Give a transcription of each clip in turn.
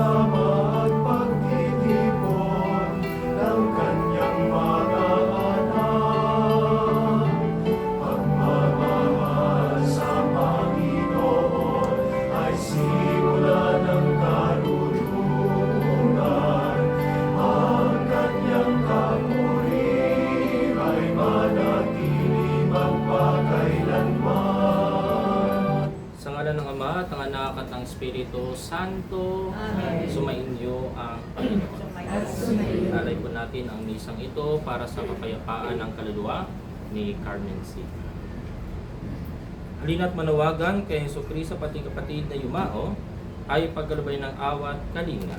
pagsama at pagtitipon ng kanyang mga anak. Pagmamahal sa Panginoon ay simula ng karunungan. Ang kanyang kapuri ay manatili magpakailanman. Sa ngalan ng Ama at ng Anak at ng Espiritu Santo, Amen. sumainyo ang Panginoon. Alay po natin ang misang ito para sa kapayapaan ng kaluluwa ni Carmen C. Halina't manawagan kay Jesucristo pati kapatid na yumao ay pagkalubay ng awat kalinga.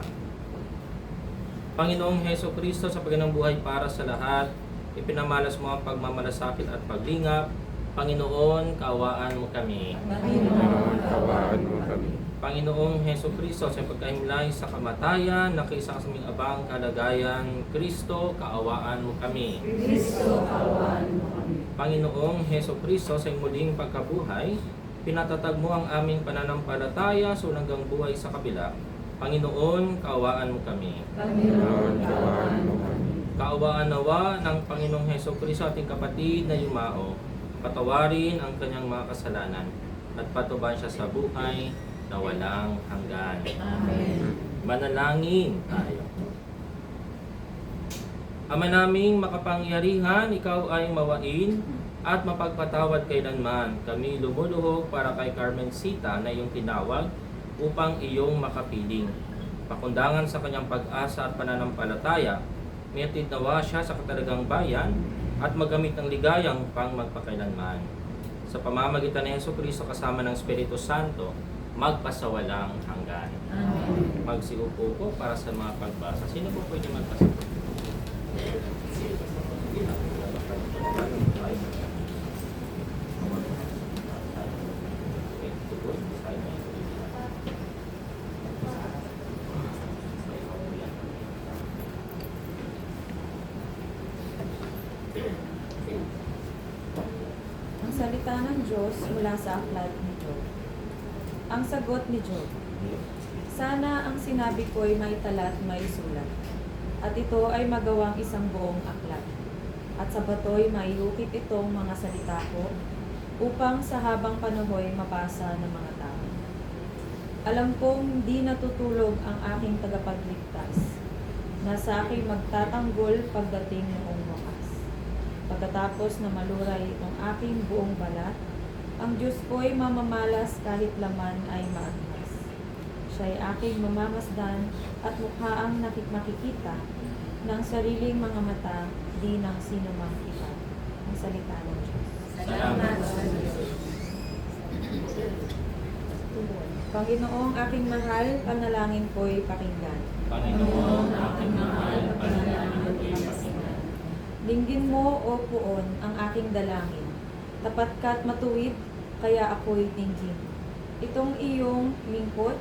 Panginoong Jesucristo, sa pagganang buhay para sa lahat, ipinamalas mo ang pagmamalasakit at paglingap. Panginoon, kaawaan mo kami. Panginoon, kaawaan mo kami. Panginoong Jesucristo, sa pagkahimlay sa kamatayan, nakiisa sa aming abang kalagayan, Kristo, kaawaan mo kami. Kristo, kaawaan mo kami. Panginoong Jesucristo, sa muling pagkabuhay, pinatatag mo ang aming pananampalataya sa hanggang buhay sa kabila. Panginoon, kaawaan mo kami. Panginoon, kaawaan mo kami. Kaawaan nawa ng Panginoong Jesucristo ating kapatid na yumao, patawarin ang kanyang mga kasalanan at patubayan siya sa buhay na walang hanggan. Amen. Manalangin tayo. Ama naming makapangyarihan, ikaw ay mawain at mapagpatawad kailanman. Kami lumuluhog para kay Carmen Sita na iyong tinawag upang iyong makapiling. Pakundangan sa kanyang pag-asa at pananampalataya, mayatid nawa siya sa katalagang bayan at magamit ng ligayang pang magpakailanman. Sa pamamagitan ni Jesucristo kasama ng Espiritu Santo, magpasawalang hanggan. Amen. Magsiupo po para sa mga pagbasa. Sino po pwede magpasiupo? Ang salita ng Diyos mula sa aklat ni Job. Ang sagot ni Job: sana ang sinabi ko'y may talat may sulat, at ito ay magawang isang buong aklat. At sa bato'y maiukit itong mga salita ko, upang sa habang panahoy mabasa ng mga tao. Alam kong di natutulog ang aking tagapagligtas, na sa akin magtatanggol pagdating noong wakas. Pagkatapos na maluray itong aking buong balat, ang Diyos ko'y mamamalas kahit laman ay maagmas. Siya'y aking mamamasdan at mukhaang makikita ng sariling mga mata, di ng sinumang iba. Ang salita ng Diyos. Salamat sa Diyos. Panginoong aking mahal, panalangin ko'y pakinggan. Panginoon, aking mahal, panalangin ko'y pakinggan. Dinggin mo, O Puon, ang aking dalangin. Tapat ka't matuwid, kaya ako'y dinggin. Itong iyong lingkod,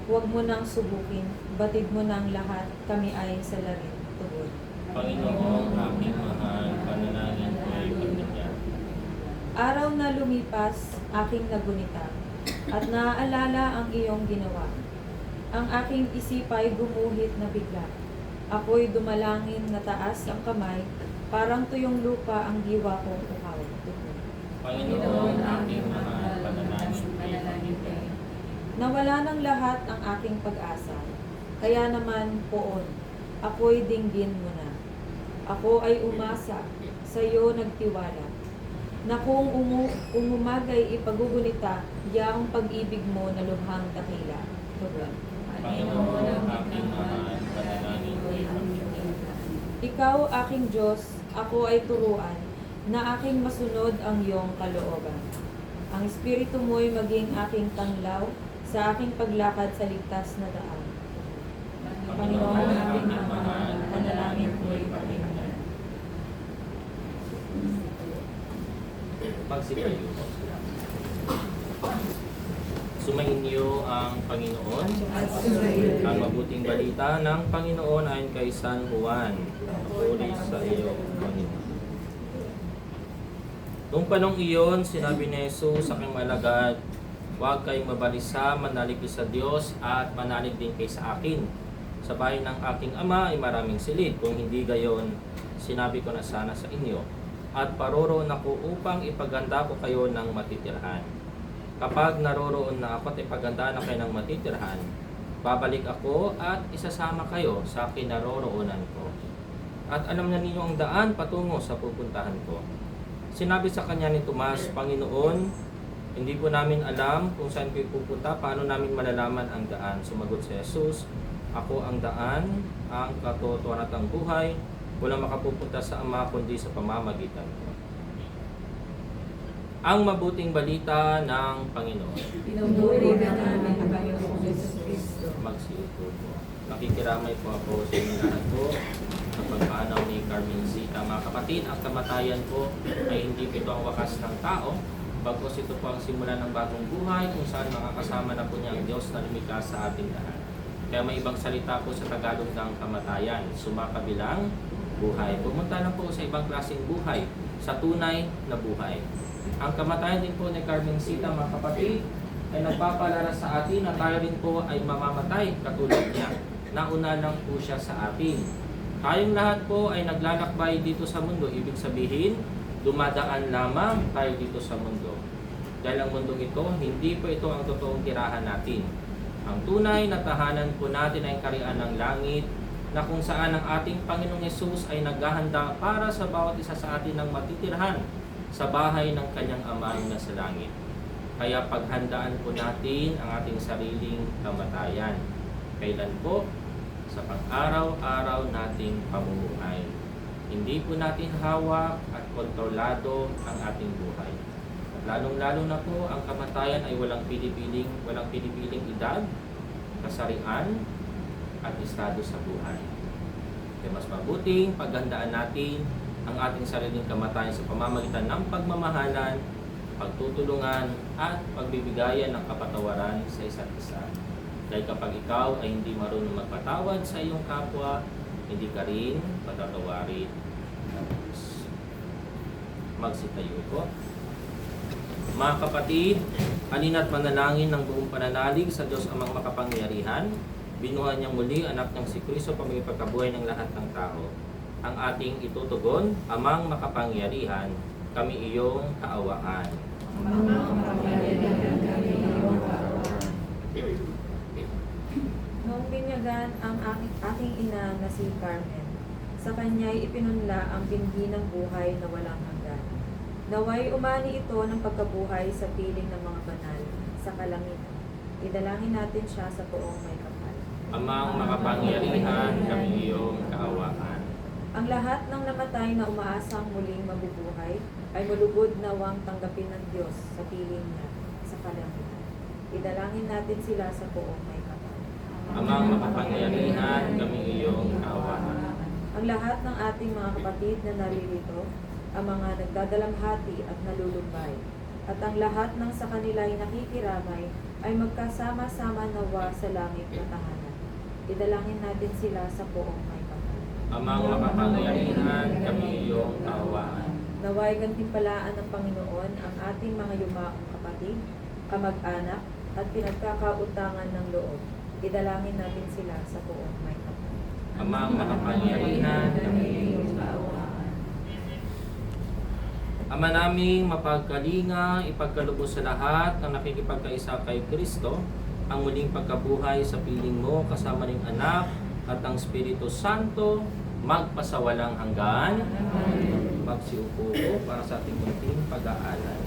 huwag mo nang subukin. Batid mo nang lahat, kami ay salarin. Tugod. Panginoon, aking mahal, panalangin ko'y pakinggan. Araw na lumipas, aking nagunita, at naaalala ang iyong ginawa. Ang aking isipay gumuhit na bigla. Ako'y dumalangin na taas ang kamay, parang tuyong lupa ang diwa kong uhaw. Tugod. Panginoon, aking mahal, panalangin ko'y pakinggan. Nawala ng lahat ang aking pag-asa, kaya naman poon, ako'y dinggin mo na. Ako ay umasa, sa iyo nagtiwala, na kung umumagay ipagugunita, yaong pag-ibig mo na lubhang dakila. Tugod. Panginoon, aking mahal, panalangin ko'y pakinggan. Ikaw, aking Diyos, ako ay turuan, na aking masunod ang iyong kalooban. Ang Espiritu mo'y maging aking tanglaw sa aking paglakad sa ligtas na daan. Panginoon, aking mahal, panalangin ko'y pakinggan. Magsipayo po. Sumainyo ang Panginoon. Ang mabuting balita ng Panginoon ayon kay San Juan. Papuri sa iyo, Panginoon. Noong panong iyon, sinabi ni Jesus sa aking alagad, Huwag kayong mabalisa, manalig kayo sa Diyos at manalig din kayo sa akin. Sa bahay ng aking ama ay maraming silid. Kung hindi gayon, sinabi ko na sana sa inyo. At paroroon ako upang ipaganda ko kayo ng matitirhan. Kapag naroroon na ako at ipagandaan na kayo ng matitirhan, babalik ako at isasama kayo sa kinaroroonan ko. At alam na ninyo ang daan patungo sa pupuntahan ko. Sinabi sa kanya ni Tomas, Panginoon, hindi po namin alam kung saan kayo pupunta, paano namin malalaman ang daan? Sumagot si Jesus, ako ang daan, ang katotohanan at ang buhay, walang makapupunta sa Ama kundi sa pamamagitan ko. Ang mabuting balita ng Panginoon. Pinupuri ka namin, Panginoong Kristo. Magsiupo po. Nakikiramay po ako sa inyo lahat po sa pagpanaw ni Carmencita. Mga kapatid, ang kamatayan po ay hindi po ito ang wakas ng tao. Bagkus ito po ang simula ng bagong buhay kung saan makakasama na po niya ang Diyos na lumikha sa ating lahat. Kaya may ibang salita po sa Tagalog ng kamatayan, sumakabilang buhay. Pumunta na po sa ibang klaseng buhay, sa tunay na buhay. Ang kamatayan din po ni Carmencita, mga kapatid, ay nagpapaalala sa atin na tayo rin po ay mamamatay katulad niya. Nauna lang po siya sa atin. Tayong lahat po ay naglalakbay dito sa mundo. Ibig sabihin, dumadaan lamang tayo dito sa mundo. Dahil ang mundong ito, hindi po ito ang totoong tirahan natin. Ang tunay na tahanan po natin ay karian ng langit, na kung saan ang ating Panginoong Yesus ay naghahanda para sa bawat isa sa atin ng matitirhan sa bahay ng kanyang Ama na sa langit. Kaya paghandaan po natin ang ating sariling kamatayan. Kailan po? Sa pang-araw-araw nating pamumuhay. Hindi po natin hawak at kontrolado ang ating buhay. At lalong-lalo na po, ang kamatayan ay walang pinipiling edad, kasarian, at estado sa buhay. Kaya mas mabuting paghandaan natin ang ating sariling kamatayan sa pamamagitan ng pagmamahalan, pagtutulungan, at pagbibigayan ng kapatawaran sa isa't isa. Dahil kapag ikaw ay hindi marunong magpatawad sa iyong kapwa, hindi ka rin patatawarin ng Diyos. Magsitayo po. Mga kapatid, halina't manalangin ng buong pananalig sa Diyos Amang makapangyarihan. Binuhay niyang muli anak niyang si Kristo pagkabuhay ng lahat ng tao. Ang ating itutugon, Amang makapangyarihan, kami iyong kaawaan. Noong binyagan ang aking ina na si Carmen, sa kanya'y ipinunla ang binhi ng buhay na walang hanggan. Naway umani ito ng pagkabuhay sa piling ng mga banal sa kalangitan. Idalangin natin siya sa poong may kapal. Amang makapangyarihan, kami iyong kaawaan. Ang lahat ng namatay na umaasang muling mabubuhay ay malugod nawang tanggapin ng Diyos sa piling niya sa kalangitan. Idalangin natin sila sa poong may kapal. Amang makapangyarihan, kami iyong kaawaan. Ang lahat ng ating mga kapatid na naririto, ang mga nagdadalamhati at nalulumbay, at ang lahat ng sa kanila ay nakikiramay ay magkasama-sama nawa sa langit na tahanan. Idalangin natin sila sa poong may kapal. Amang makapangyarihan, kami iyong kaawaan. Naway gantimpalaan ng Panginoon ang ating mga yumaong kapatid, kamag-anak, at pinagkakautangan ng loob. Idalangin natin sila sa poong may kapal. Amang makapangyarihan, kami iyong kaawaan. Ama naming mapagkalinga, ipagkalubos sa lahat na nakikipagkaisa kay Kristo, ang muling pagkabuhay sa piling mo kasama ng anak at ang Espiritu Santo, magpasawalang hanggan. Magsiupo po para sa ating munting pag-aalay.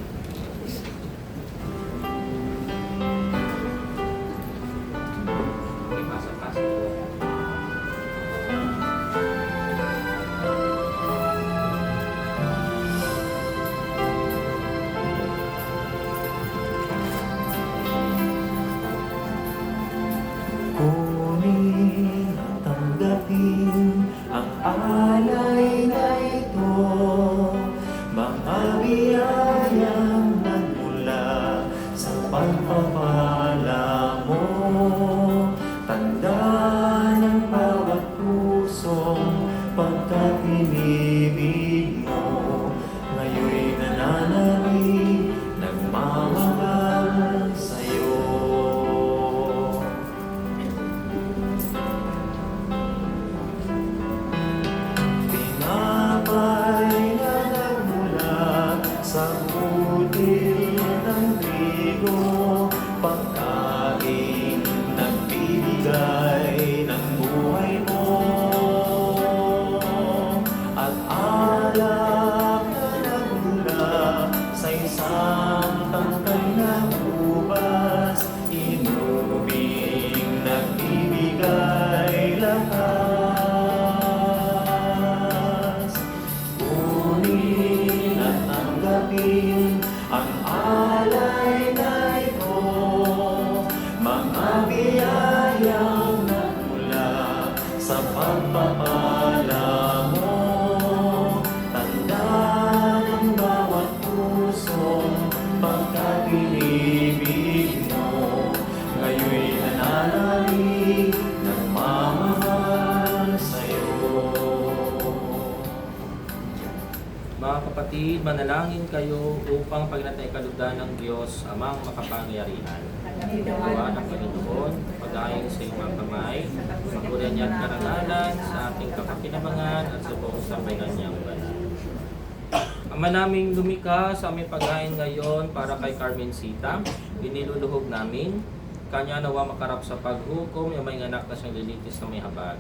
Pasa-pasa po. Kunin at tanggapin ang alay na ito, mga biyaya sa pagpapala mo. Tanda ng bawat pusong pagkapilibig mo, ngayoy nananalig, nagmamahal sa'yo. Mga kapatid, manalangin kayo upang pagnatay kalugdan ng Diyos, Amang makapangyarihan. Gawa ng Panginoon, pag-ayon sa iyong mga kamay, makuha niya at karangalan sa ating kapakinabangan at sa buong sambayan niyang banal. Ama naming lumikha sa aming paghain ngayon para kay Carmencita, iniluluhog namin, kanya nawa makarap sa paghukom, yung may anak na siyang lilitis na may habag.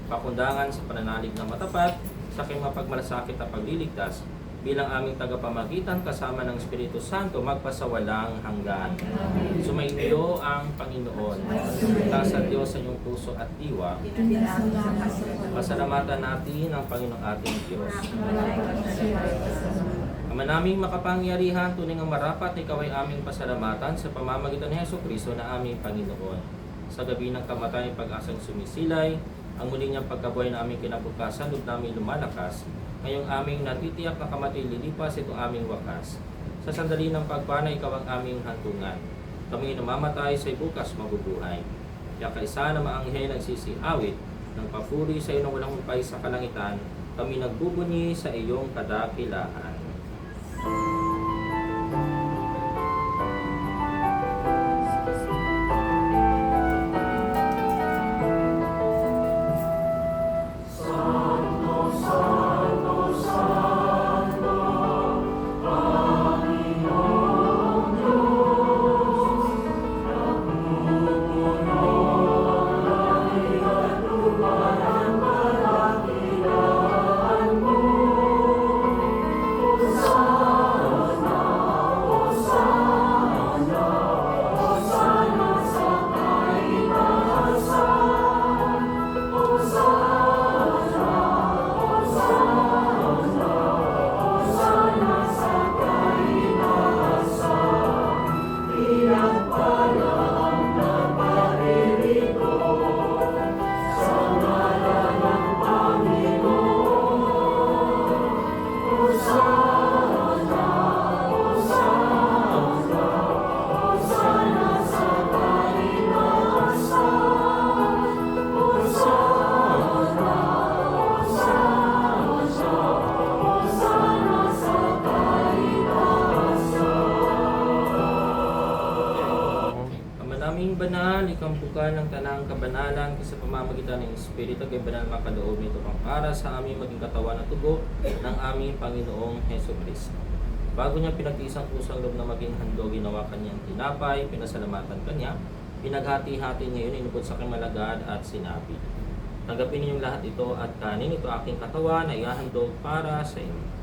Pakundangan sa pananalig na matapat, sa aking mapagmalasakit at pagliligtas, bilang aming tagapamagitan kasama ng Espiritu Santo magpasawalang hanggan. Sumainyo ang Panginoon. Mula sa Diyos sa inyong puso at diwa. Pasalamatan natin ang Panginoong ating Diyos. Ama naming makapangyarihan, tunay ang marapat, ikaw ay aming pasalamatan sa pamamagitan ni Jesucristo na aming Panginoon. Sa gabi ng kamatayan, pag-asang sumisilay, ang muli niyang pagkabuhay na aming kinabukasan, loob namin lumalakas. Ngayong aming natitiyak na kamatay lilipas, ito aming wakas. Sa sandali ng pagpana, ikaw ang aming hantungan. Kami namamatay sa bukas mabubuhay. Kaya kaisa na maanghel nagsisiawit ng papuri sa iyo na walang upay sa kalangitan, kami nagbubunyi sa iyong kadakilaan. Aming banal, ikampukan ng tanang kabanalan sa pamamagitan ng Espiritu kay banal makaloob nito pang para sa aming maging katawan at tugo ng aming Panginoong Jesucristo. Bago niya pinag-isang pusang loob na maging handog, ginawa kanyang tinapay, pinasalamatan kanya, pinaghati-hati niya yun, inubod sa kanyang malagad at sinabi, tanggapin ninyong lahat ito at kanin, ito aking katawan na ihahandog para sa inyo.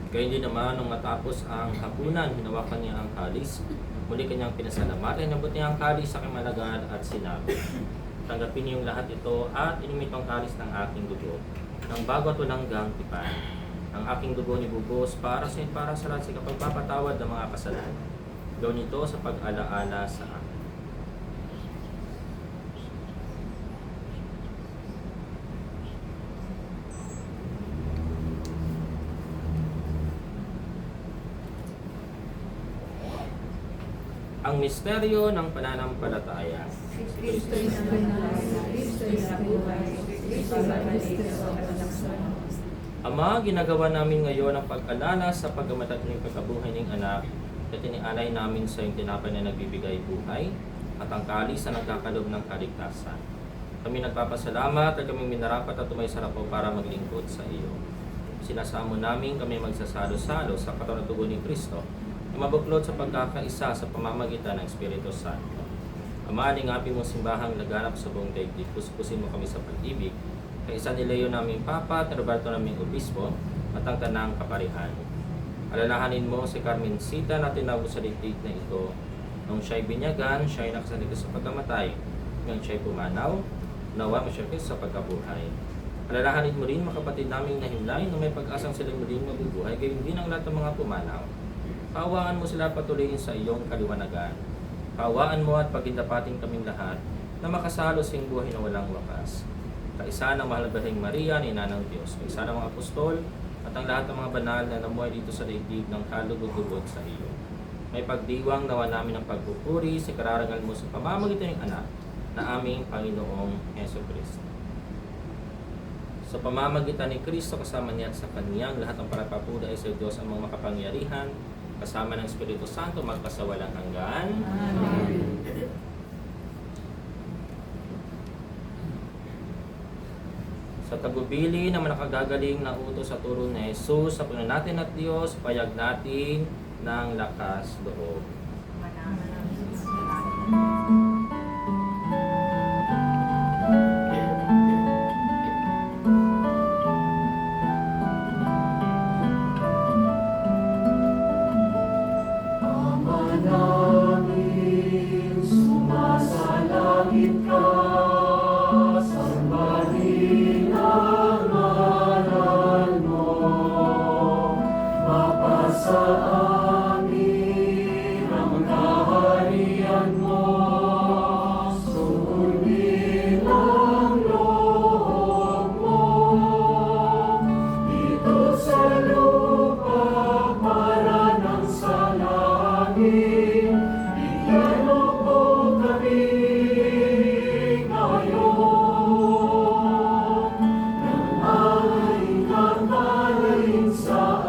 Gayun din naman, nung matapos ang hapunan, hinawakan niya ang kalis. Muli kanyang pinasalamatan, inabot niya ang kalis sa kanyang malagad at sinabi, tanggapin niyong lahat ito at inumin ang kalis ng aking dugo, ng bago at walang tipan. Ang aking dugo nibubos para sa lahat sa kapagpapatawad ng mga kasalanan. Gawin ito sa pag-alaala sa akin. Ang misteryo ng pananampalataya. Ama, ginagawa namin ngayon ang pag-alala sa pagkamatag ng pagkabuhay ng anak at inialay namin sa iyong tinapay na nagbibigay buhay at ang kalis na nagkakalob ng kaligtasan. Kami nagpapasalamat at kami minarapat at tumaysarap po para maglingkod sa iyo. Sinasamo namin kami magsasalo-salo sa katawan at dugo ni Kristo, mabuklod sa pagkakaisa sa pamamagitan ng Espiritu Santo. Ama, alingapin mong simbahang laganap sa buong daigdig, puspusin mo kami sa pag-ibig, kaisa ni Leo naming Papa at Roberto naming Obispo, at ang tanang kaparihan. Alalahanin mo si Carmencita na tinawag sa daigdig na ito. Nung siya'y binyagan, siya'y nakasaligtas sa pagkamatay. Nung siya'y pumanaw, nawa mo siya sa pagkabuhay. Alalahanin mo rin mga kapatid naming nahimlay na may pag-asang sila muling mabubuhay, gayon din ang lahat ng mga pumanaw. Kaawaan mo sila patuloyin sa iyong kaliwanagan. Kaawaan mo at pagindapating kaming lahat na makasalo sa iyong buhay na walang wakas. Kaisa ng mahal na Birheng Maria, ni Ina ng Diyos, kaisa ng mga apostol, at ang lahat ng mga banal na namuhay dito sa daigdig ng kalugod-lugod sa iyo. May pagdiwang nawa namin ng pagpupuri sa kararangal mo sa pamamagitan ng anak na aming Panginoong Jesucristo. Sa pamamagitan ni Kristo kasama niya at sa Kanyang lahat ng parapapuri ay sa Diyos ang mga makapangyarihan kasama ng Espiritu Santo magpasawalang hanggan. Amen. Sa tagubili na nakagagaling na utos sa turo ni Jesus sa Panginoon natin at Diyos, payag natin ng lakas loob. Ama namin, sumasalangit ka, sambahin ang ngalan mo, mapasa amin ang kaharian mo, sundin ang loob mo, dito sa lupa para ng sa langit, bigyan mo po kami ngayon ng aming kakanin sa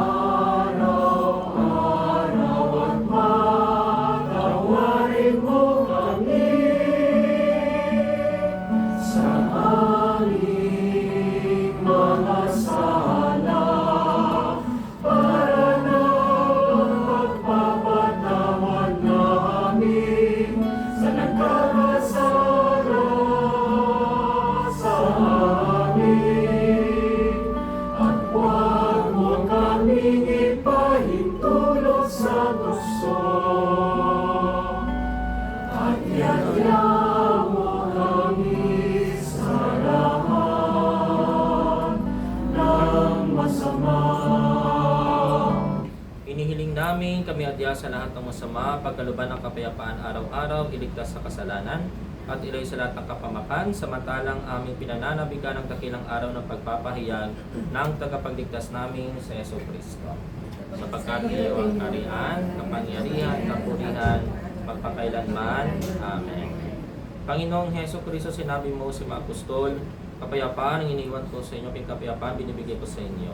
araw-araw at patawarin mo kami sa aming mga sala para na pagpapatawad namin sa nagkakasala sa amin. At huwag mo kaming ipahintulot sa gusto, at yagyan mo kami sa lahat ng masama. Inihiling namin kami adya sa lahat ng masama, pagkaluban ng kapayapaan araw-araw, iligtas sa kasalanan, at ilay sa lahat ng kapamakan, samantalang aming pinananabigan ng dakilang araw ng pagpapahayag ng tagapagligtas namin sa Yesu Kristo. Sapagkat iyo ang kariyan, kapangyarihan, kapurihan, magpakailanman. Amen. Panginoong Heso Kristo, sinabi mo sa mga apostol, kapayapaan ang iniwan ko sa inyo, kapayapaan binibigay ko sa inyo.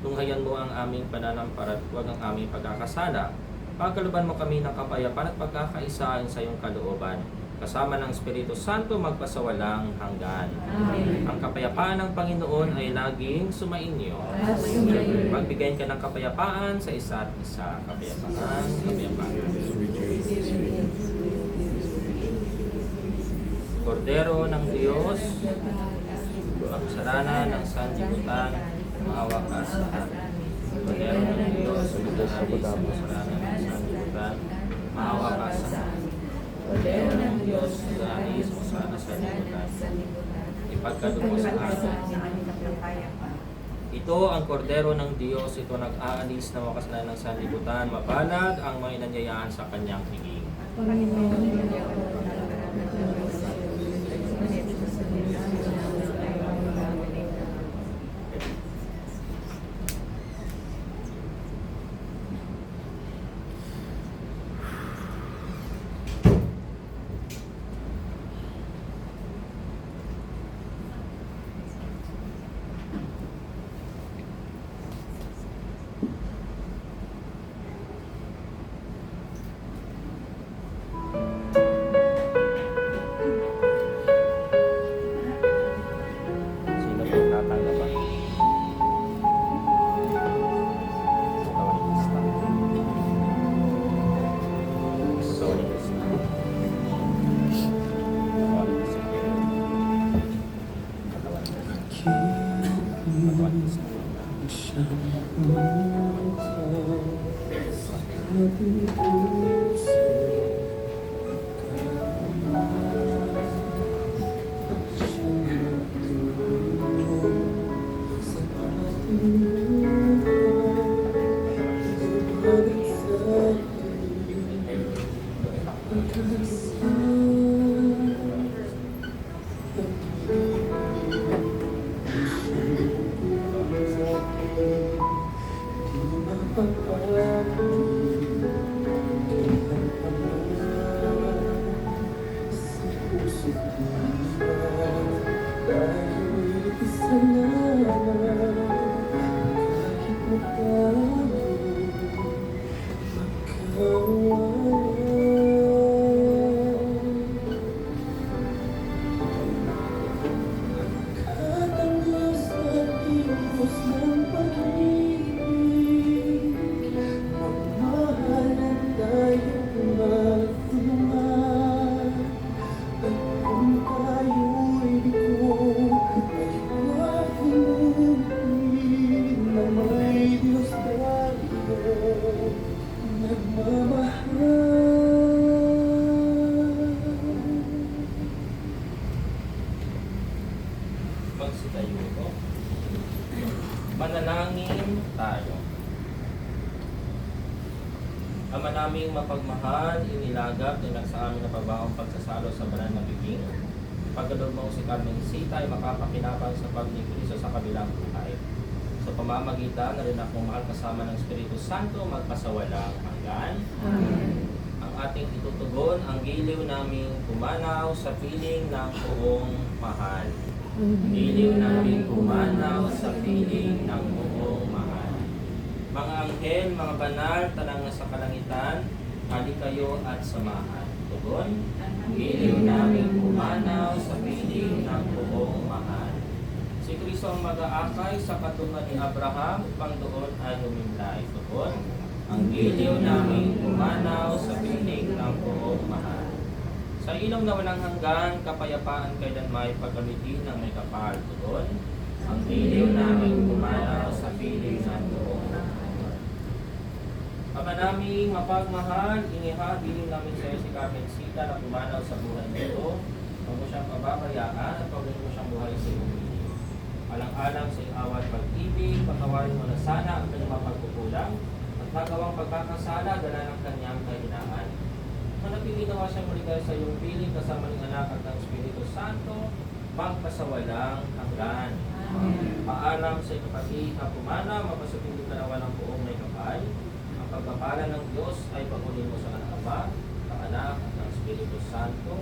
Tunghayan mo ang aming pananampalat, huwag ang aming pagkakasala. Pagkaluban mo kami ng kapayapaan at pagkakaisaan sa iyong kalooban. Kasama ng Espiritu Santo magpasawalang hanggan. Amen. Ang kapayapaan ng Panginoon ay laging sumainyo. Magbigay ka ng kapayapaan sa isa't isa. Kapayapaan, kapayapaan. Kordero ng Diyos, kasalanan ng sanlibutan, maawa ka sa amin. Kordero ng Diyos, kasalanan ng sanlibutan, maawa ka sa amin. Kordero ng Diyos, alis mo sana sa libutan, ipagkadugo sa amin. Ito ang kordero ng Diyos, ito nag-aalis na mga kasalanan ng sanlibutan, mapalad ang mga inanyayahan sa kanyang higing. Sino po tatanggap ba? Katawan ni Krista. Katawan ni Krista. Katawan ni Krista. Katawan ni Krista. Katawan ni Krista. Magsitayo ko. Manalangin tayo. Ama naming mapagmahal, inilagap na sa amin na pabawang pagsasalo sa banal na bibing. Pagkaloob mo si Carmencita ay makapakinabang sa pagnikriso sa kabilang buhay. Sa pamamagitan na rin akong mahal kasama ng Espiritu Santo magpasawalang hanggan. Amen. Ang ating itutugon ang giliw naming pumanaw sa piling ng buong mahal. Giliw namin pumanaw sa piling ng buong mahal. Mga anghel, mga banal, tanang sa kalangitan, hali kayo at samahan. Tugon, giliw namin pumanaw sa piling ng buong mahal. Si Kristo ang mag-aakay sa katungan ni Abraham upang doon ay humimlay. Tugon, ang giliw namin pumanaw sa piling ng buong mahal. Sa ilong na walang hanggan, kapayapaan kailanman pagkamitin ng may kapal. Tugon, ang giliw namin pumanaw sa piling ng buong mahal. Ama naming mapagmahal, inihabilin namin sa iyo si Carmencita na pumanaw sa buhay nito. Huwag mo siyang pababayaan at pagawin mo siyang buhay sa iyong piling. Alang-alang sa iyong awa at pag-ibig, patawarin mo na sana ang kanyang mapagkukulang at magawang pagkakasala dala ng kanyang kahinaan. Manatili nawa siyang maligay sa iyong piling kasama ng anak at ng Espiritu Santo, magpasawalang hanggan. Paalam sa iyong kapatid na pumanaw, mapasupindot ka nawa ng buong may kapal. Ang pagpapala ng Diyos ay pagulin mo sa anak Ama, ng anak at ng Espiritu Santo.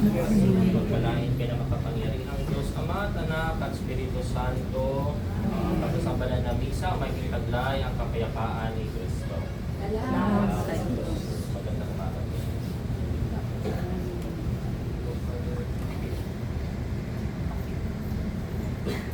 Pagpalain ka na makapangyarihang Diyos, Ama, at Anak, at Espiritu Santo. Pagkasambalan na misa, may kitaglay ang kapayapaan ni Kristo. Salamat sa Diyos.